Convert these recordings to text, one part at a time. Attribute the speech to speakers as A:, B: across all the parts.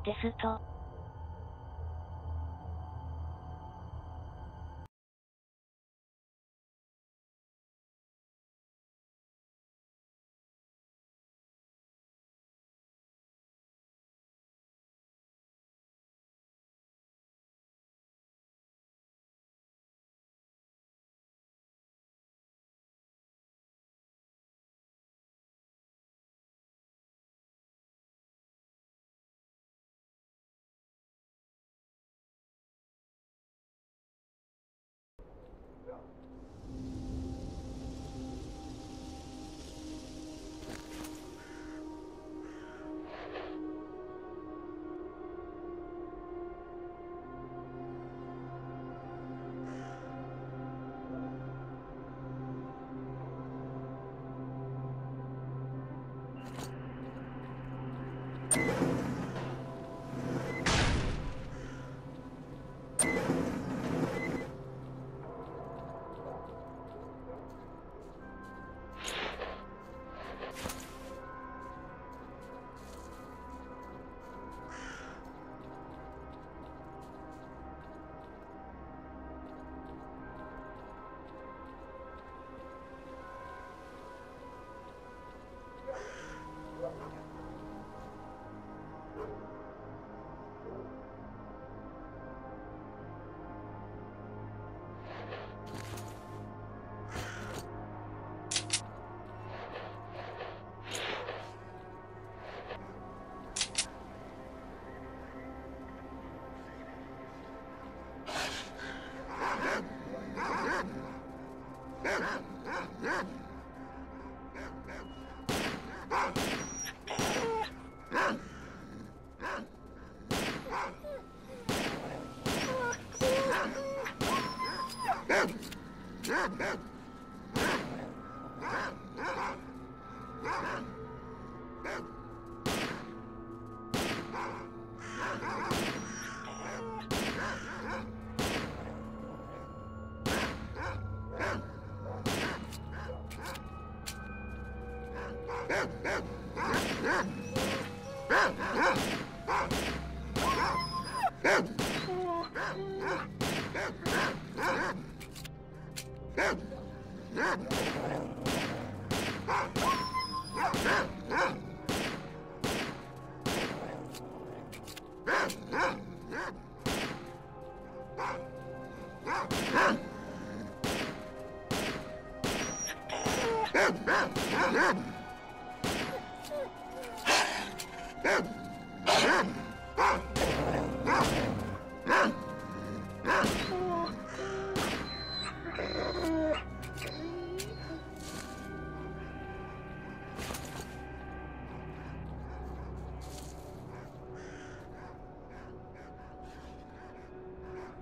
A: テスト。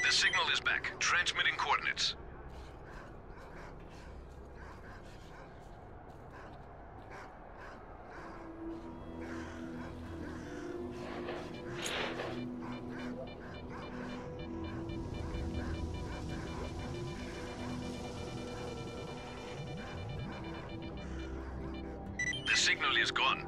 B: The signal is back. Transmitting coordinates. The signal is gone.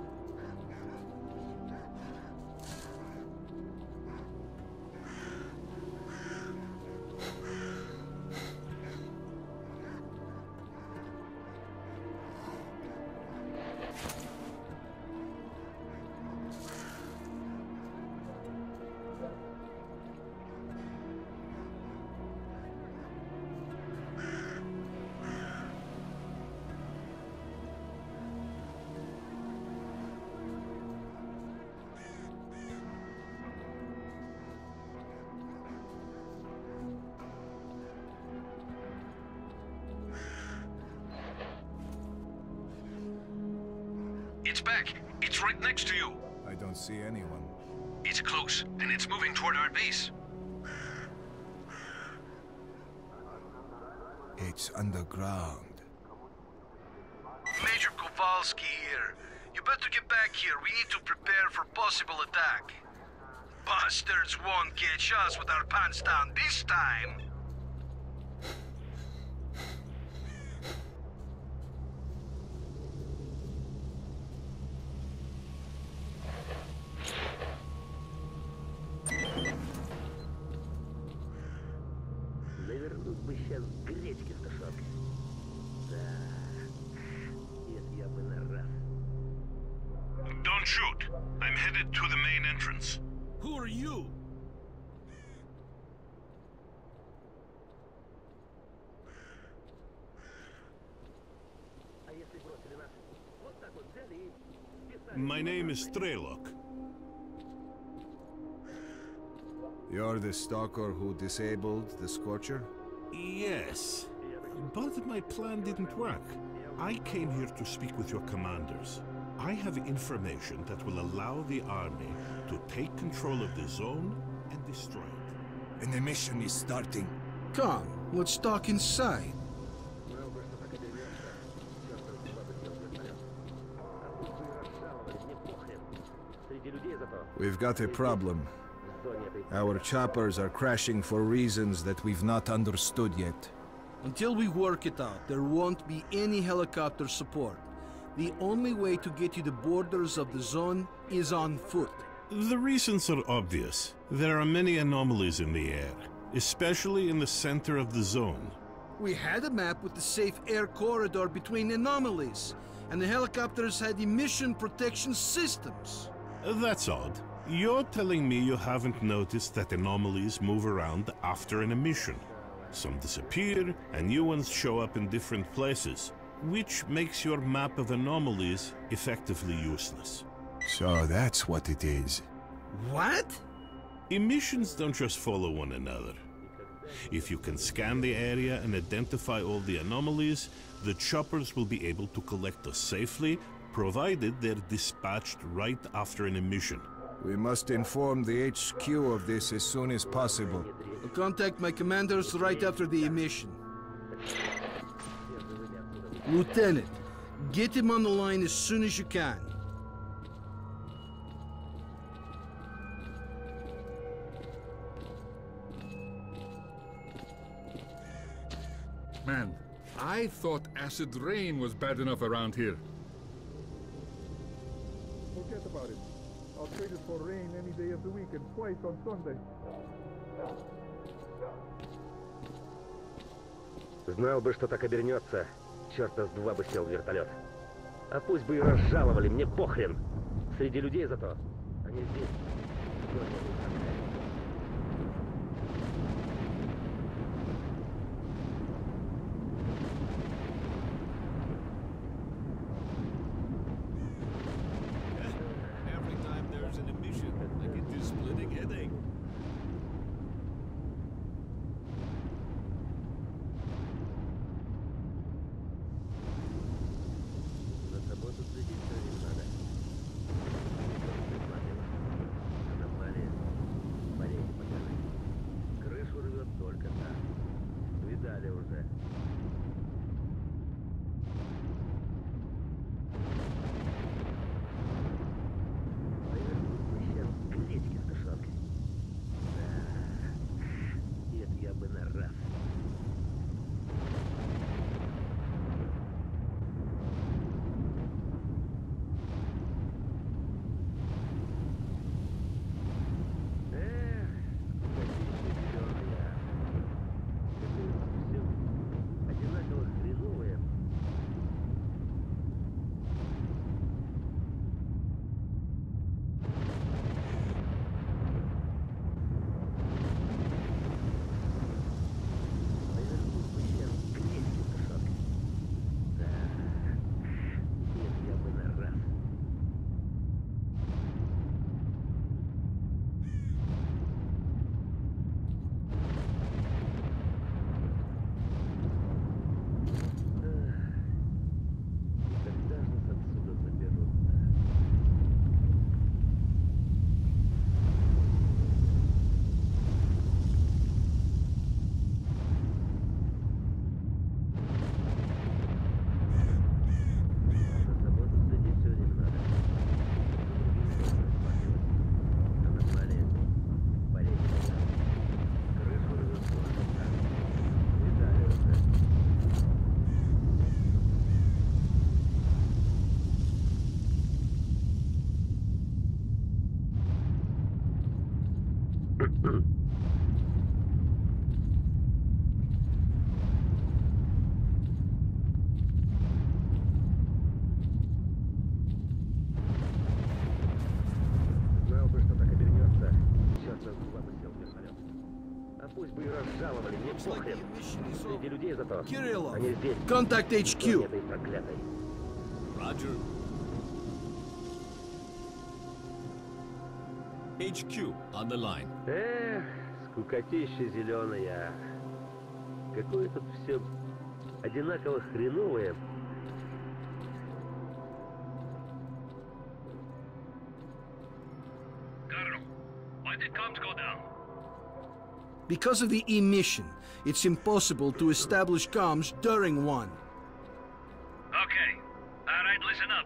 B: It's back. It's right next to you.
C: I don't see anyone.
B: It's close, and it's moving toward our base.
C: It's underground.
D: Major Kowalski here. You better get back here. We need to prepare for possible attack. Bastards won't catch us with our pants down this time.
B: shoot. I'm headed to the main entrance.
A: Who are you?
B: My name is S.T.A.L.K.E.R.
C: You're the stalker who disabled the Scorcher?
B: Yes, but my plan didn't work. I came here to speak with your commanders. I have information that will allow the army to take control of the zone and destroy it.
C: And the mission is starting.
A: Come, let's talk inside.
C: We've got a problem. Our choppers are crashing for reasons that we've not understood yet.
A: Until we work it out, there won't be any helicopter support. The only way to get to the borders of the zone is on foot.
B: The reasons are obvious. There are many anomalies in the air, especially in the center of the zone.
A: We had a map with the safe air corridor between anomalies, and the helicopters had emission protection systems.
B: That's odd. You're telling me you haven't noticed that anomalies move around after an emission. Some disappear, and new ones show up in different places, which makes your map of anomalies effectively useless.
C: So that's what it is.
A: What?
B: Emissions don't just follow one another. If you can scan the area and identify all the anomalies, the choppers will be able to collect us safely, provided they're dispatched right after an emission.
C: We must inform the HQ of this as soon as possible.
A: I'll contact my commanders right after the emission. Lieutenant, get him on the line as soon as you can.
E: Man, I thought acid rain was bad enough around here.
F: Forget about it. I'll trade it for rain any day of the week and twice on Sunday.
G: Знал бы, что так обернется, черта с два бы сел в вертолет. А пусть бы и разжаловали, мне похрен. Среди людей зато. Они здесь.
A: Every time there's an emission, I get this splitting headache.
G: За тобой тут следить все не надо. Аномалия. Болеть покажи. Крышу рвет только так. Видали уже. Сейчас клетки с тушенкой. Да. Это я бы на раз. пусть бы и разжаловали, мне похрен. Среди людей зато.
A: Kirillov,
G: Они здесь.
A: contact
G: Зоне
A: HQ.
G: этой проклятой.
H: Roger. HQ on the line.
G: Эх, скукотища зеленая. Какое тут все одинаково хреновое.
D: Colonel, why did comms go down?
A: Because of the emission, it's impossible to establish comms during one.
D: Okay. Alright, listen up.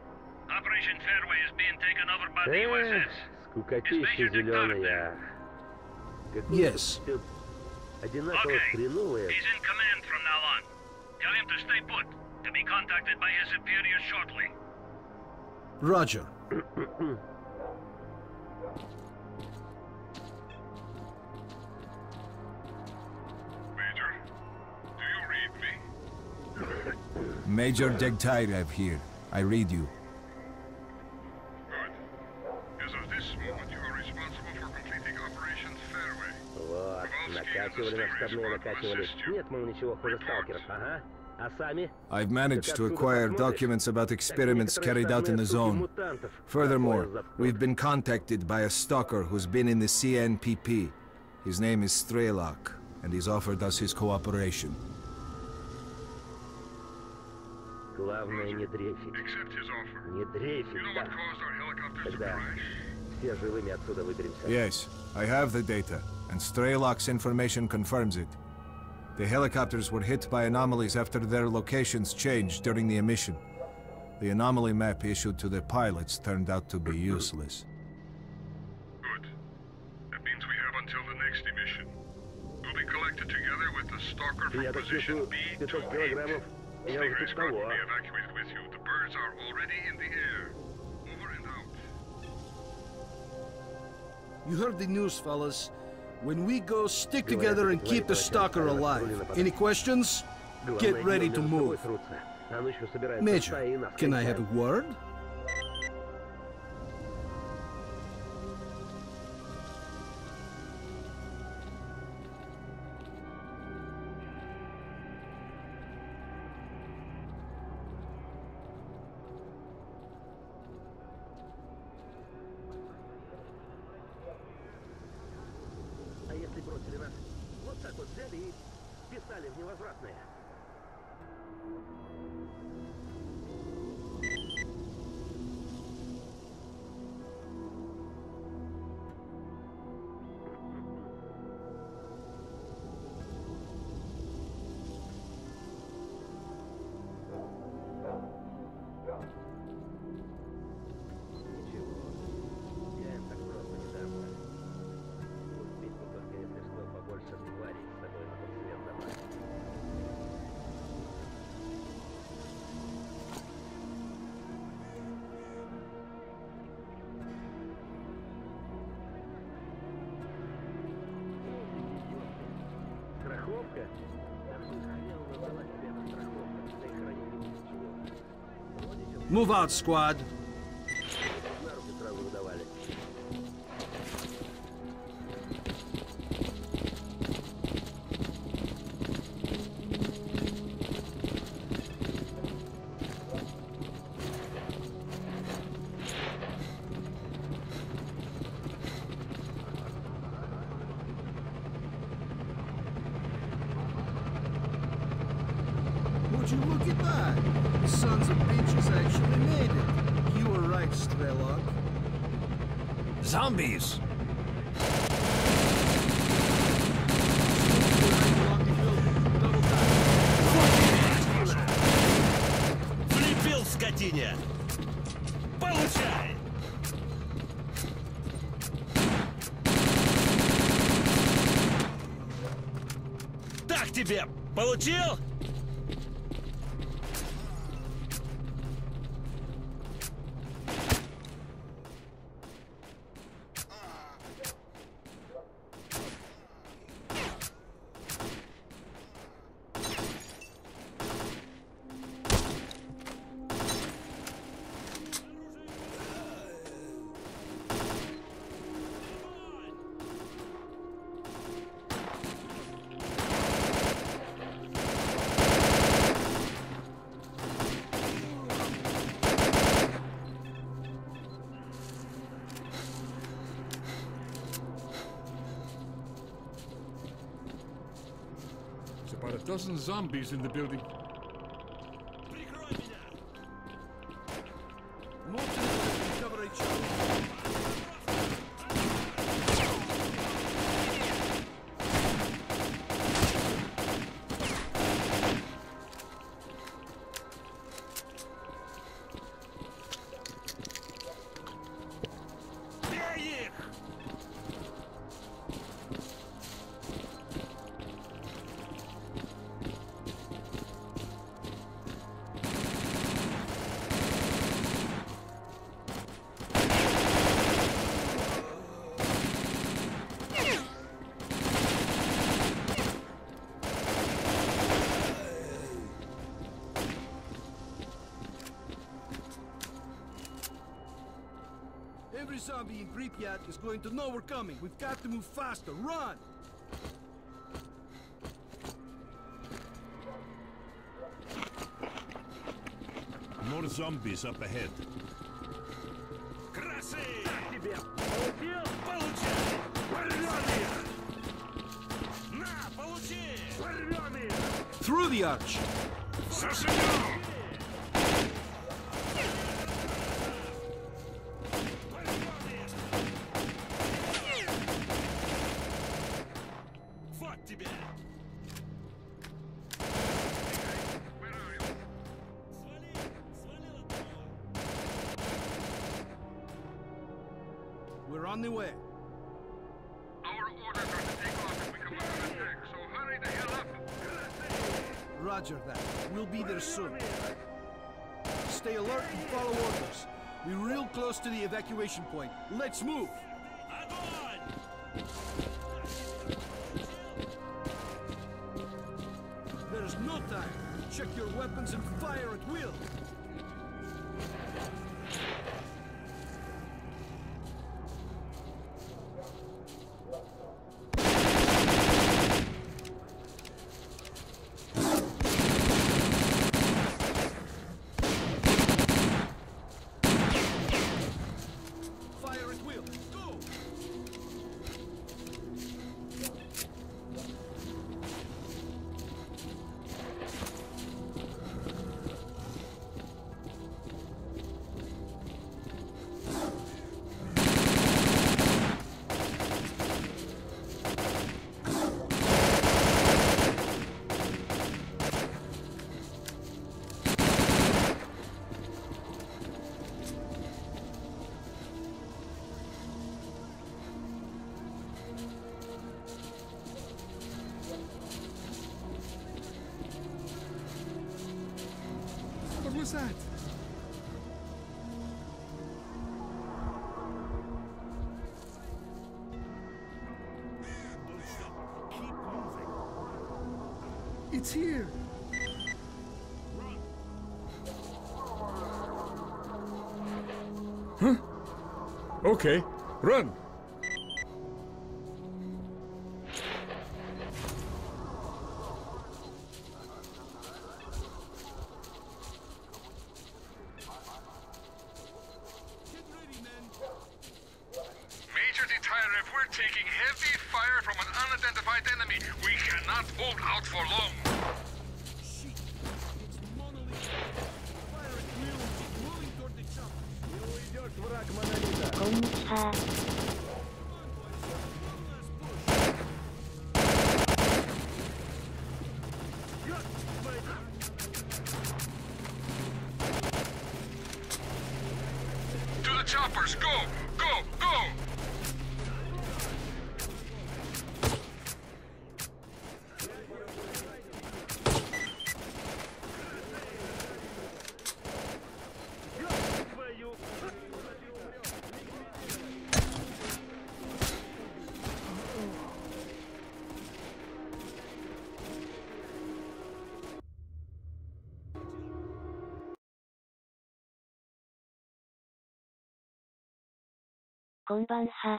D: Operation Fairway is being taken over by the
G: Эх,
D: USS.
G: скукотища зеленая. Какое
A: Yes.
G: тут все одинаково
D: Okay.
G: хреновое.
D: He's in command from now on. Tell him to stay put, to be contacted by his superiors shortly.
A: Roger.
D: Major, do you read me?
C: Major 1-T.A.L.K.E.R here. I read you.
D: Good. As of this moment, you are responsible for completing Operation Fairway.
G: Вот, накачивали нас штабные, накачивали. Нет, мол, ничего хуже сталкеров, ага. А сами?
C: I've managed to acquire documents about experiments carried out in the zone. Furthermore, we've been contacted by a stalker who's been in the CNPP. His name is S.T.A.L.K.E.R, and he's offered us his cooperation.
G: Главное, не дрейфить.
D: Accept his offer.
G: Не дрейфить,
D: You know
G: да.
D: what caused our helicopters to
G: Тогда
D: crash?
G: все живыми отсюда выберемся.
C: Yes, I have the data, and S.T.A.L.K.E.R's information confirms it. The helicopters were hit by anomalies after their locations changed during the emission. The anomaly map issued to the pilots turned out to be useless.
D: Good. That means we have until the next emission. We'll be collected together with the stalker from
G: Я так
D: position
G: чувствую, 500
D: B28.
G: килограммов. Я уже
D: Stingray's
G: тут
D: got to
G: того.
D: be evacuated with you. The birds are already in the air. Over and out.
A: You heard the news, fellas. When we go, stick together and keep the stalker alive. Any questions? Get ready to move. Major, can I have a word?
G: А если бросили нас вот так вот взяли и писали в невозвратное? Ничего, я им так просто не дам. Успеть не только если что, побольше тварей с собой на тот свет добавить. Страховка? Да хуй хрен надала тебе эта страховка, да и хранить не будет чего. Вроде сейчас
A: Move out, squad.
G: на руки сразу выдавали.
A: Would you look at that? The sons of bitches actually made it. You were right, S.T.A.L.K.E.R.
H: Zombies! Влепил, скотине! Получай! Так тебе! Получил?
E: About a dozen zombies in the building.
H: Прикрой меня!
A: Move to the left and cover each other.
H: Бей их!
A: Every zombie in Pripyat is going to know we're coming. We've got to move faster. Run!
B: More zombies up ahead.
H: Красы! Так тебе! Получил? Получай! Порвем их! На, получи! Порвем их!
A: Through the arch!
B: Зажигал!
H: Вот тебе! Свали! Свалил одного!
A: We're on the way.
F: Our orders are to take off if we come under attack, so hurry the hell up!
A: Roger that. We'll be there soon. Stay alert and follow orders. We're real close to the evacuation point. Let's move!
H: Огонь!
A: There's no time. Check your weapons and fire at will. Fire at will. Go!
E: What was that?
A: It's here!
E: Huh? Okay, run!
A: Get ready, men!
F: Major Detailer, if we're taking heavy fire from an unidentified enemy, we cannot hold out for long.
A: Shit! It's monolith! Fire at will and keep moving toward the chopper.
G: Уйдешь, враг монолита!
I: こんにちは。
F: To the choppers, go! Go! Go!
I: 「こんばんは」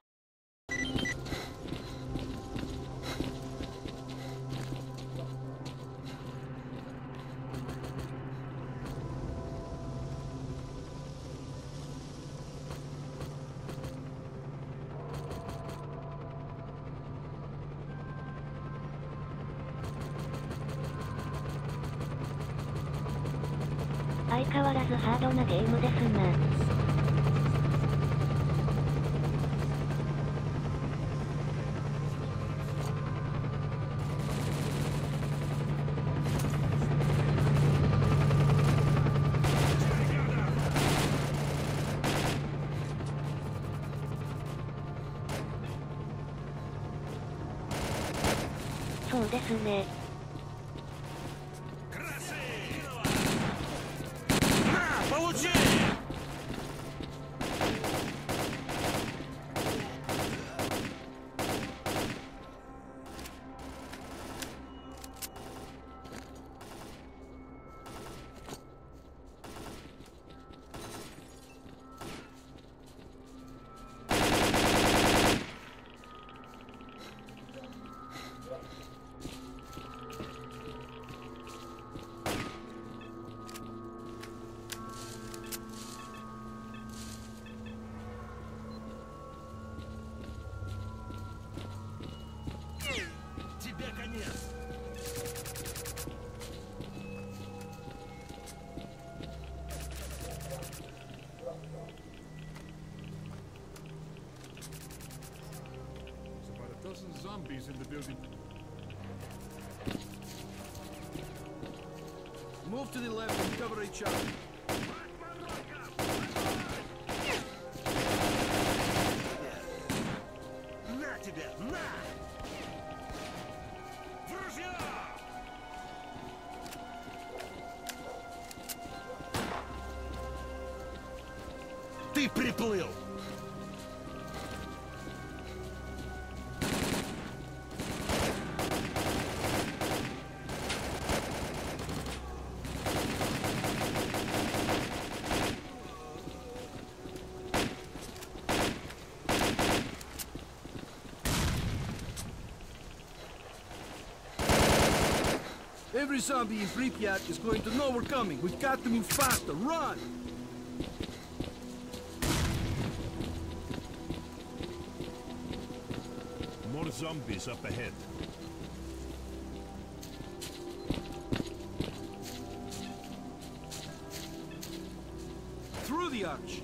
I: 相変わらずハードなゲームですな。そうですね。
H: На, получи! Тебе конец!
E: There's about a dozen zombies in the building.
A: Move to the left and cover each other.
H: На тебе, на! Друзья! Ты приплыл!
A: Every zombie in Pripyat is going to know we're coming. We've got to move faster. Run!
B: More zombies up ahead.
A: Through the arch.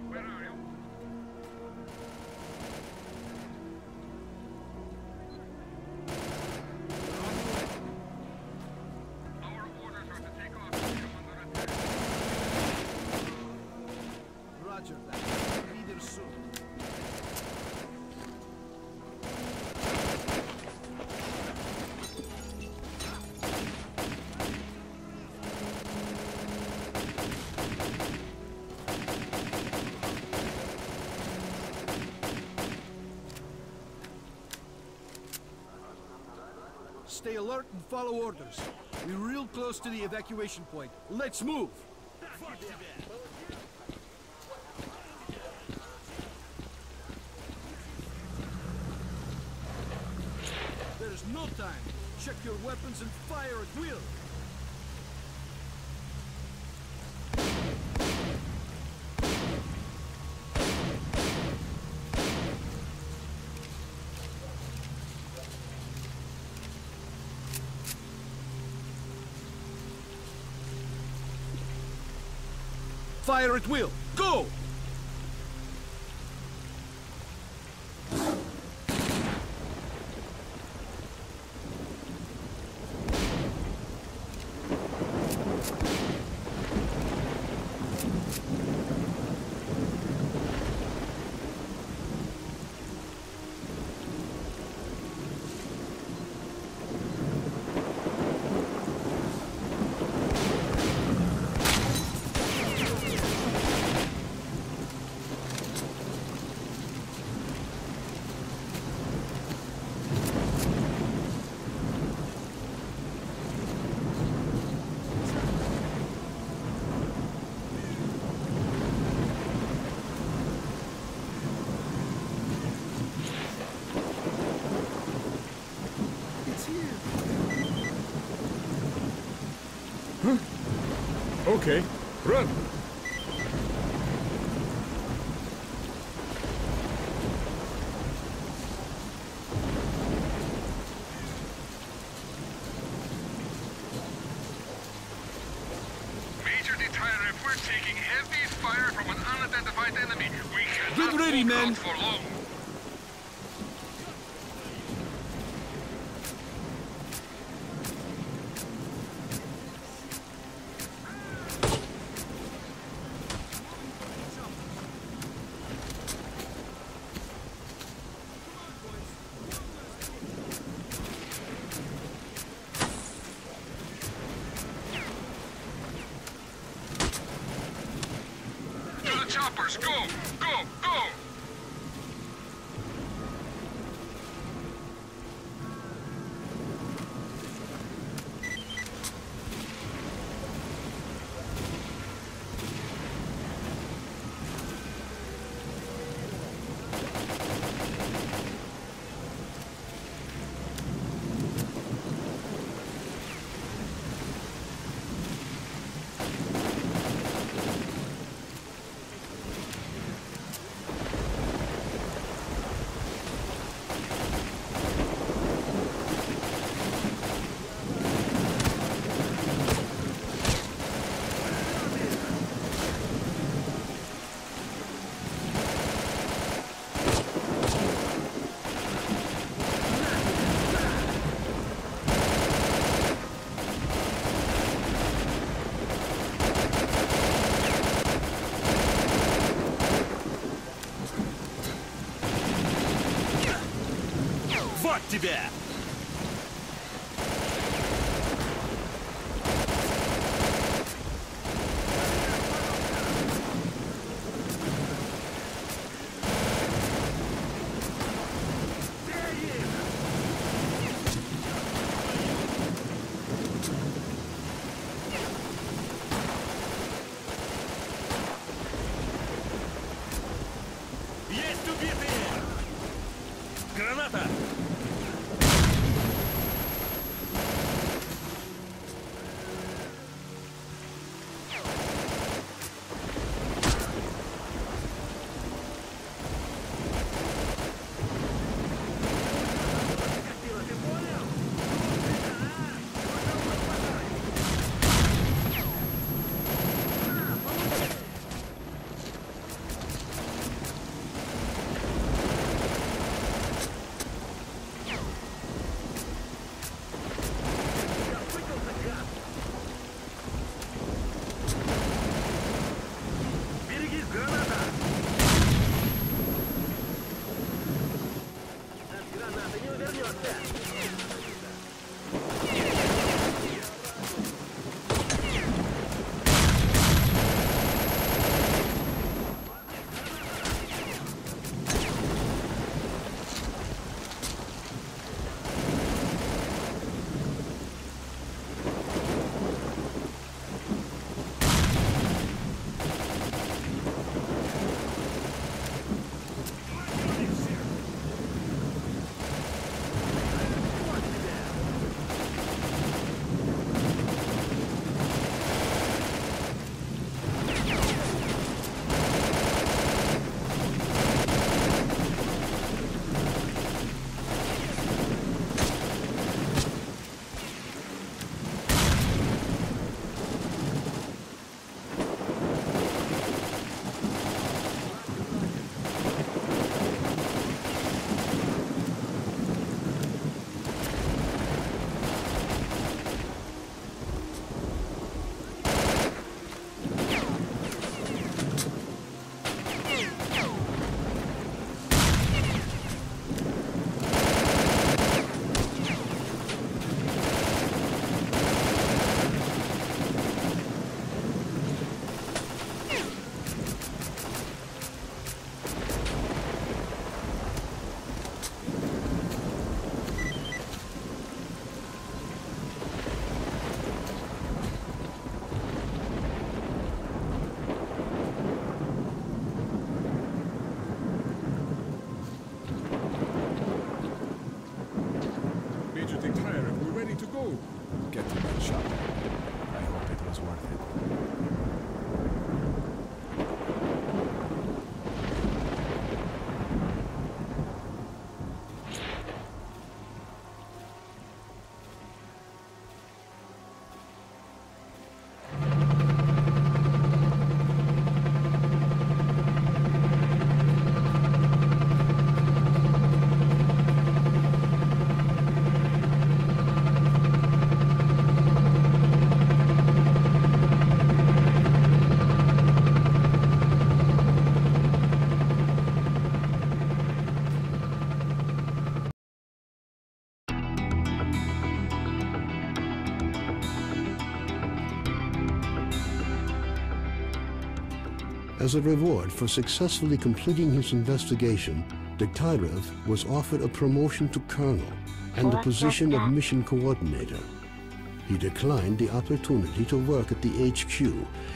F: Where are you? Our orders are to take off, Commander.
A: Roger that. We'll be there soon. Stay alert and follow orders. We're real close to the evacuation point. Let's move! There is no time. Check your weapons and fire at will. Fire at will. Go!
E: Okay, run!
F: we're taking heavy fire from an unidentified enemy. We cannot
A: Get ready,
F: hold
A: men.
F: out for long. Choppers, go! Go! Go!
H: Вот тебя! Есть убитые! Граната!
J: As a reward for successfully completing his investigation, Dektyrev was offered a promotion to colonel and the position of mission coordinator. He declined the opportunity to work at the HQ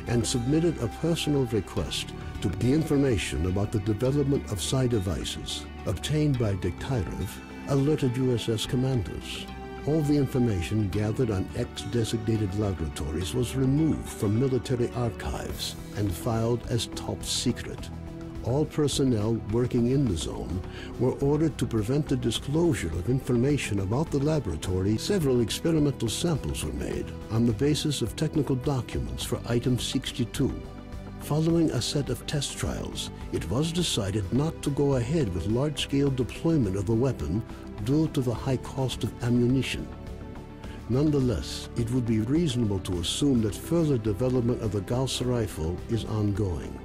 J: and submitted a personal request to the information about the development of psi devices obtained by Dektyrev alerted USS commanders. All the information gathered on X-designated laboratories was removed from military archives and filed as top secret. All personnel working in the zone were ordered to prevent the disclosure of information about the laboratory. Several experimental samples were made on the basis of technical documents for Item 62. Following a set of test trials, it was decided not to go ahead with large-scale deployment of the weapon due to the high cost of ammunition. Nonetheless, it would be reasonable to assume that further development of the Gauss rifle is ongoing.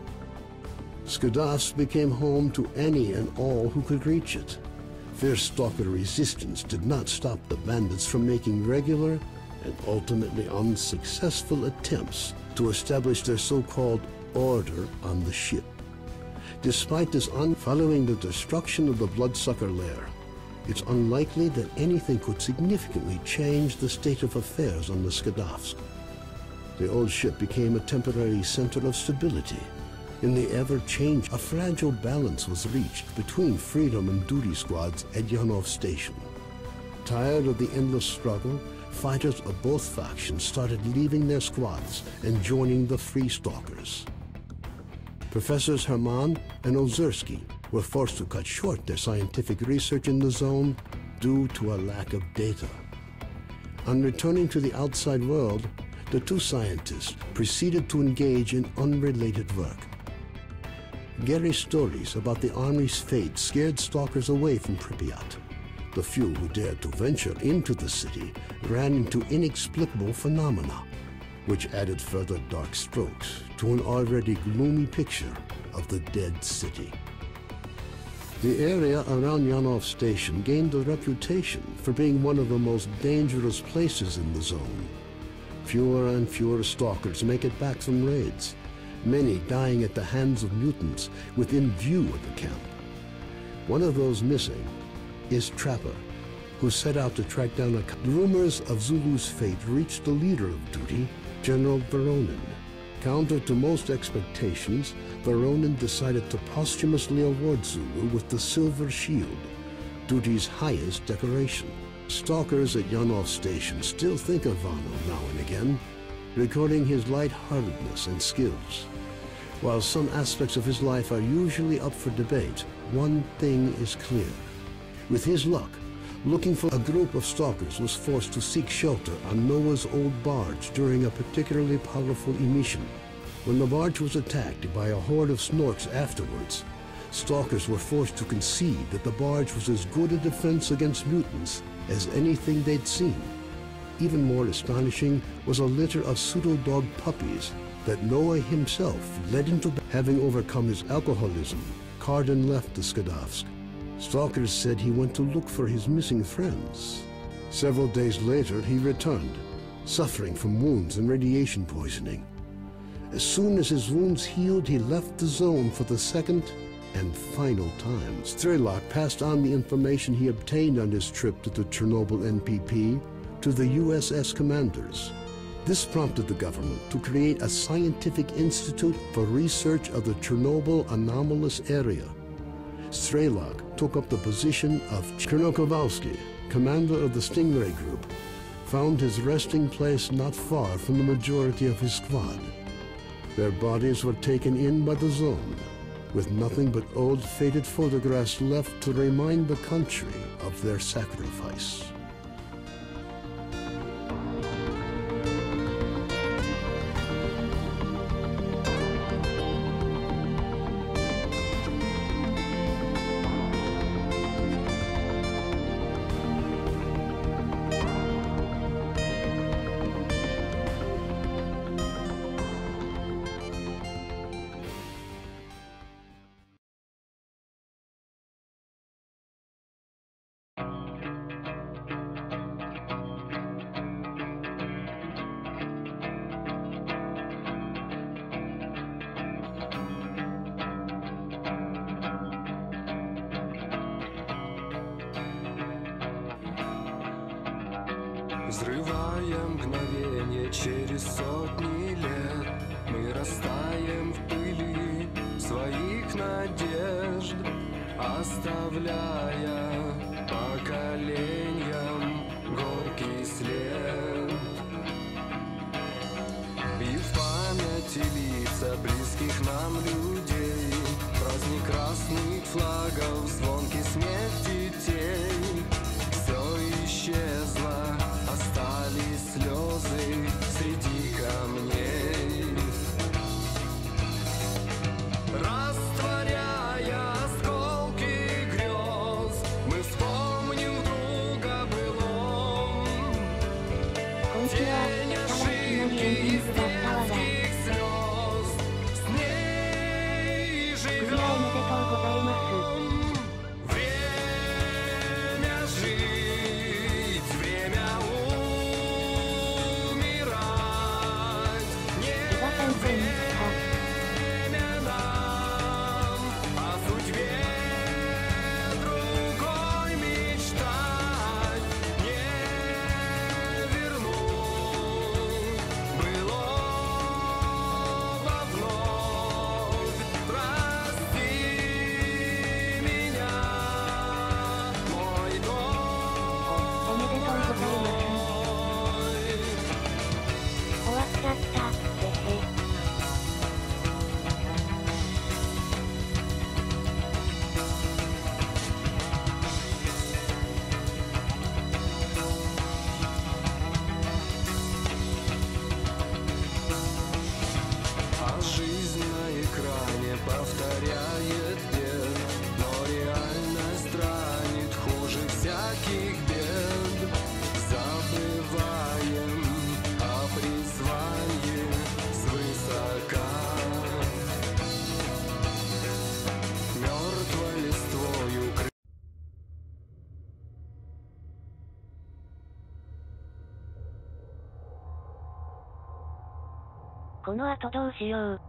J: Skadovsk became home to any and all who could reach it. Fierce stalker resistance did not stop the bandits from making regular and ultimately unsuccessful attempts to establish their so-called order on the ship. Despite this, following the destruction of the Bloodsucker lair, it's unlikely that anything could significantly change the state of affairs on the Skadovsk. The old ship became a temporary center of stability. In the ever-changing, a fragile balance was reached between freedom and duty squads at Yanov Station. Tired of the endless struggle, fighters of both factions started leaving their squads and joining the Free Stalkers. Professors Herman and Ozersky were forced to cut short their scientific research in the zone due to a lack of data. On returning to the outside world, the two scientists proceeded to engage in unrelated work. Gary's stories about the Army's fate scared stalkers away from Pripyat. The few who dared to venture into the city ran into inexplicable phenomena, which added further dark strokes to an already gloomy picture of the dead city. The area around Yanov Station gained a reputation for being one of the most dangerous places in the zone. Fewer and fewer stalkers make it back from raids, many dying at the hands of mutants within view of the camp. One of those missing is Trapper, who set out to track down rumors of Zulu's fate reached the leader of duty, General Voronin. Counter to most expectations, Voronin decided to posthumously award Zulu with the Silver Shield, duty's highest decoration. Stalkers at Yanov Station still think of Vano now and again, recording his lightheartedness and skills. While some aspects of his life are usually up for debate, one thing is clear. With his luck, looking for a group of stalkers was forced to seek shelter on Noah's old barge during a particularly powerful emission. When the barge was attacked by a horde of snorks afterwards, stalkers were forced to concede that the barge was as good a defense against mutants as anything they'd seen. Even more astonishing was a litter of pseudo-dog puppies that Noah himself led into. Having overcome his alcoholism, Cardin left the Skadovsk. Stalkers said he went to look for his missing friends. Several days later, he returned, suffering from wounds and radiation poisoning. As soon as his wounds healed, he left the zone for the second and final time. S.T.A.L.K.E.R passed on the information he obtained on his trip to the Chernobyl NPP to the USS commanders. This prompted the government to create a scientific institute for research of the Chernobyl anomalous area. S.T.A.L.K.E.R took up the position of Colonel Kowalski, commander of the Stingray Group, found his resting place not far from the majority of his squad. Their bodies were taken in by the zone, with nothing but old faded photographs left to remind the country of their sacrifice.
K: Взрывая мгновение через сотни лет, мы растаем в пыли своих надежд, оставляя поколениям горький след. И в памяти лица близких нам людей, праздник красных флагов, звонкий смех детей. Все исчезло, остались слезы среди камней. Растворяя осколки грез, мы вспомним друга былом. Тень ошибки из детских слез, с ней живем. Время жить, время умирать. Нет время нам о судьбе другой мечтать. Не вернуть былого вновь. Прости меня, мой дорогой.
I: 終わっちゃった。へへ。
K: А жизнь на экране повторяет бег, но реальность ранит хуже всяких бед. Забываем о призвании свысока. Мертвой листвою
I: この後どうしよう。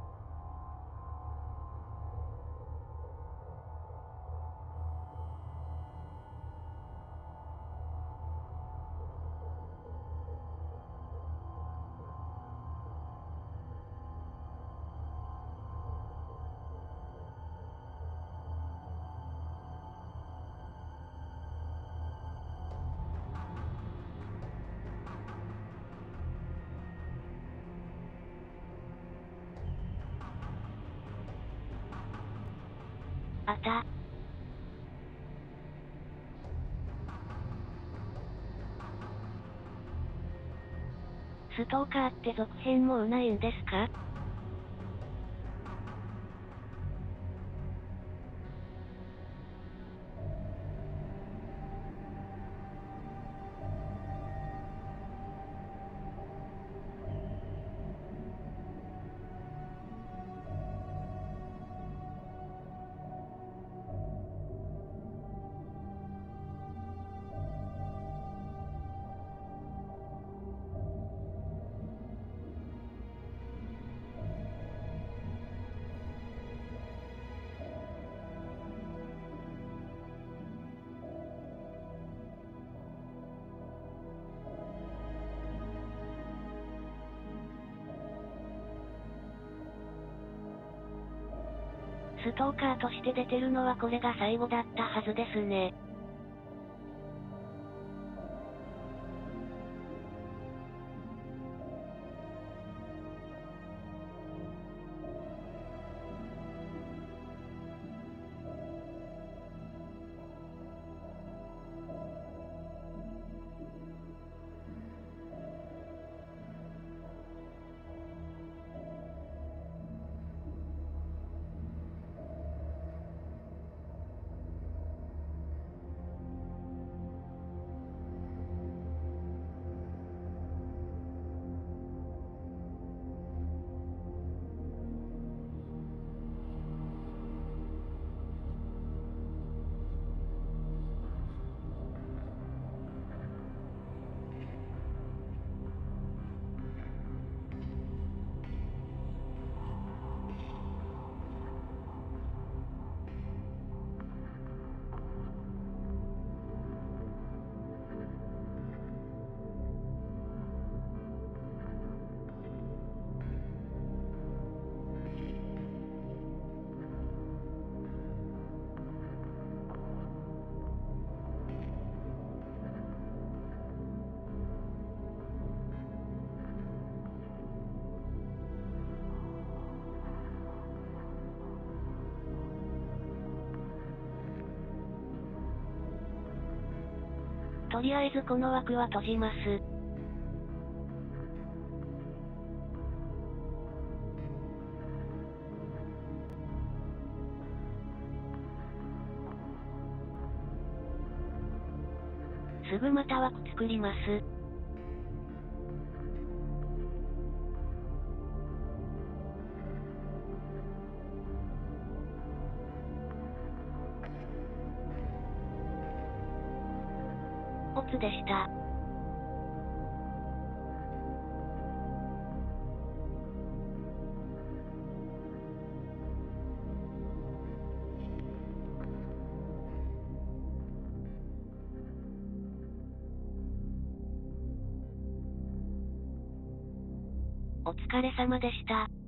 I: あた。ストーカーって続編もうないんですか？ストーカーとして出てるのはこれが最後だったはずですね。とりあえずこの枠は閉じます。すぐまた枠作ります。オツでした。お疲れ様でした。